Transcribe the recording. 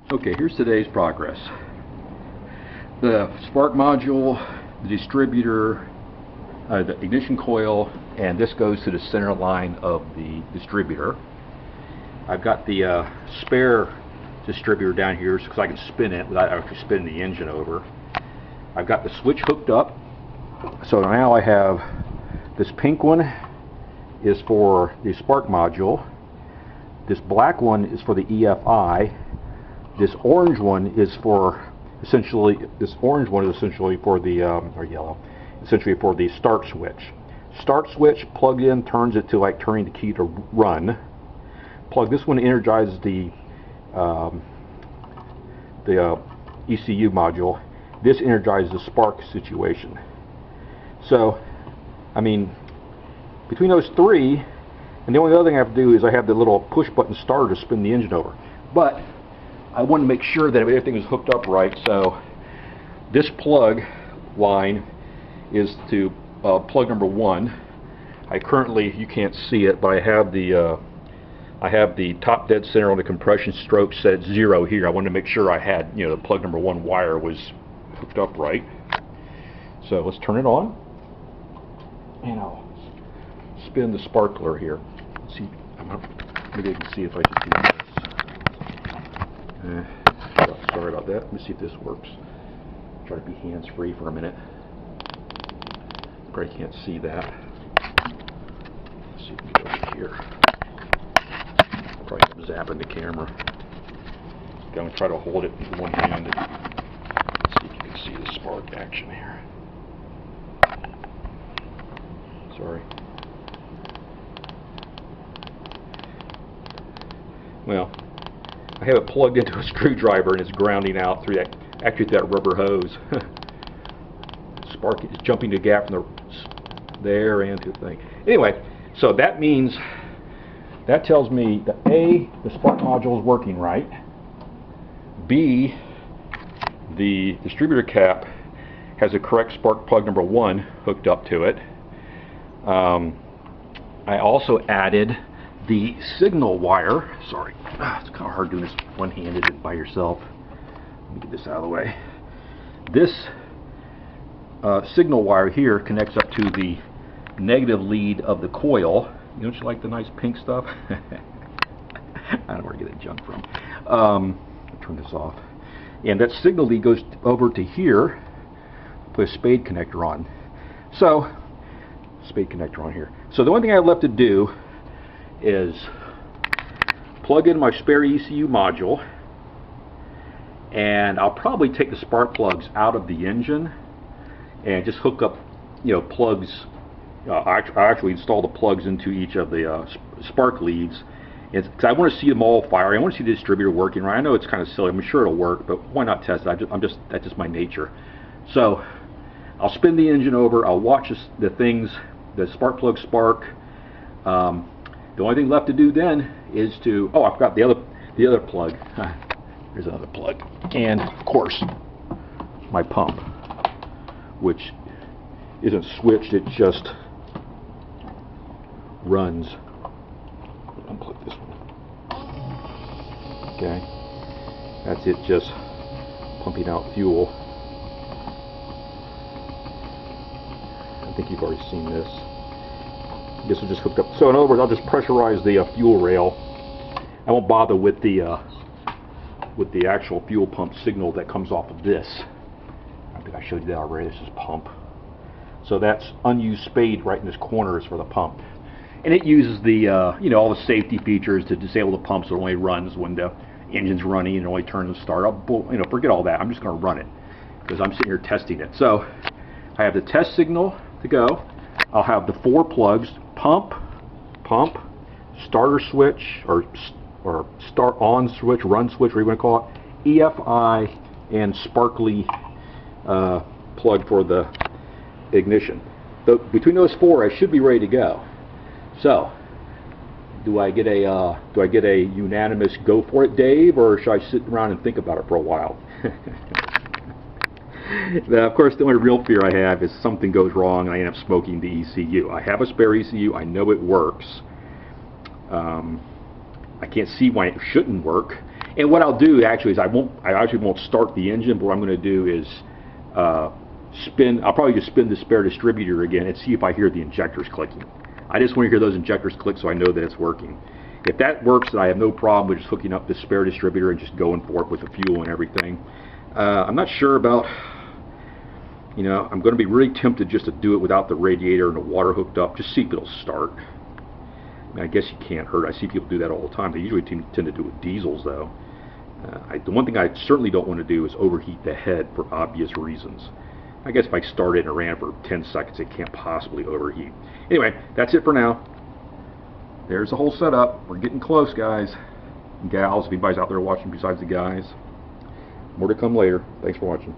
Okay, here's today's progress. The spark module, the distributor, the ignition coil, and this goes to the center line of the distributor. I've got the spare distributor down here because I can spin it without actually spinning the engine over. I've got the switch hooked up, so now I have this pink one is for the spark module, this black one is for the EFI, this orange one is for essentially for the or yellow, essentially for the start switch. Start switch, plug in, turns it to like turning the key to run. Plug this one, energizes the ECU module. This energizes the spark situation. So, I mean, between those three, and the only other thing I have to do is I have the little push button starter to spin the engine over. But I want to make sure that everything is hooked up right, so this plug line is to plug number 1. I currently, you can't see it, but I have the top dead center on the compression stroke set at 0 here. I wanted to make sure I had, the plug number 1 wire was hooked up right. So let's turn it on, and I'll spin the sparkler here. Let's see, maybe I can see if I can do this. Sorry about that. Let me see if this works. Try to be hands-free for a minute. Probably can't see that. Let's see if we can go over here. Probably zapping the camera. I'm going to try to hold it with one hand and see if you can see the spark action here. Sorry. Well, I have it plugged into a screwdriver and it's grounding out through that, actually through that rubber hose. Spark is jumping the gap from there and to the thing. Anyway, so that means, that tells me that A, the spark module is working right. B, the distributor cap has the correct spark plug number 1 hooked up to it. I also added the signal wire. Sorry, it's kind of hard doing this one-handed and by yourself. Let me get this out of the way. This signal wire here connects up to the negative lead of the coil. Don't you like the nice pink stuff? I don't know where to get that junk from. I'll turn this off. And that signal lead goes over to here. Put a spade connector on. So, spade connector on here. So the only thing I have left to do is plug in my spare ECU module, and I'll probably take the spark plugs out of the engine and just hook up, plugs. I actually install the plugs into each of the spark leads, because I want to see them all firing. I want to see the distributor working right. I know it's kind of silly. I'm sure it'll work, but why not test it? That's just my nature. So I'll spin the engine over. I'll watch the things, the spark plug spark. The only thing left to do then is to, I forgot the other plug. There's another plug. And of course, my pump, which isn't switched, it just runs. Unplug this one. Okay. That's it, just pumping out fuel. I think you've already seen this. This will just hooked up. So in other words, I'll just pressurize the fuel rail. I won't bother with the actual fuel pump signal that comes off of this. I think I showed you that already. This is pump. So that's unused spade right in this corner is for the pump, and it uses the all the safety features to disable the pump so it only runs when the engine's running and it only turns and starts. Forget all that. I'm just going to run it because I'm sitting here testing it. So I have the test signal to go. I'll have the 4 plugs: pump, starter switch, or start on switch, run switch, whatever you want to call it, EFI, and sparkly plug for the ignition. So between those 4, I should be ready to go. So, do I get a unanimous go for it, Dave, or should I sit around and think about it for a while? Now, of course, the only real fear I have is something goes wrong and I end up smoking the ECU. I have a spare ECU. I know it works. I can't see why it shouldn't work. And what I'll do actually is I actually won't start the engine, but what I'm going to do is I'll probably just spin the spare distributor again and see if I hear the injectors clicking. I just want to hear those injectors click so I know that it's working. If that works, then I have no problem with just hooking up the spare distributor and just going for it with the fuel and everything. I'm not sure about, you know, I'm going to be really tempted just to do it without the radiator and the water hooked up, just see if it'll start. I mean, I guess you can't hurt. I see people do that all the time. They usually tend to do it with diesels, though. The one thing I certainly don't want to do is overheat the head for obvious reasons. I guess if I started and ran for 10 seconds, it can't possibly overheat. Anyway, that's it for now. There's the whole setup. We're getting close, guys and gals, if anybody's out there watching besides the guys. More to come later. Thanks for watching.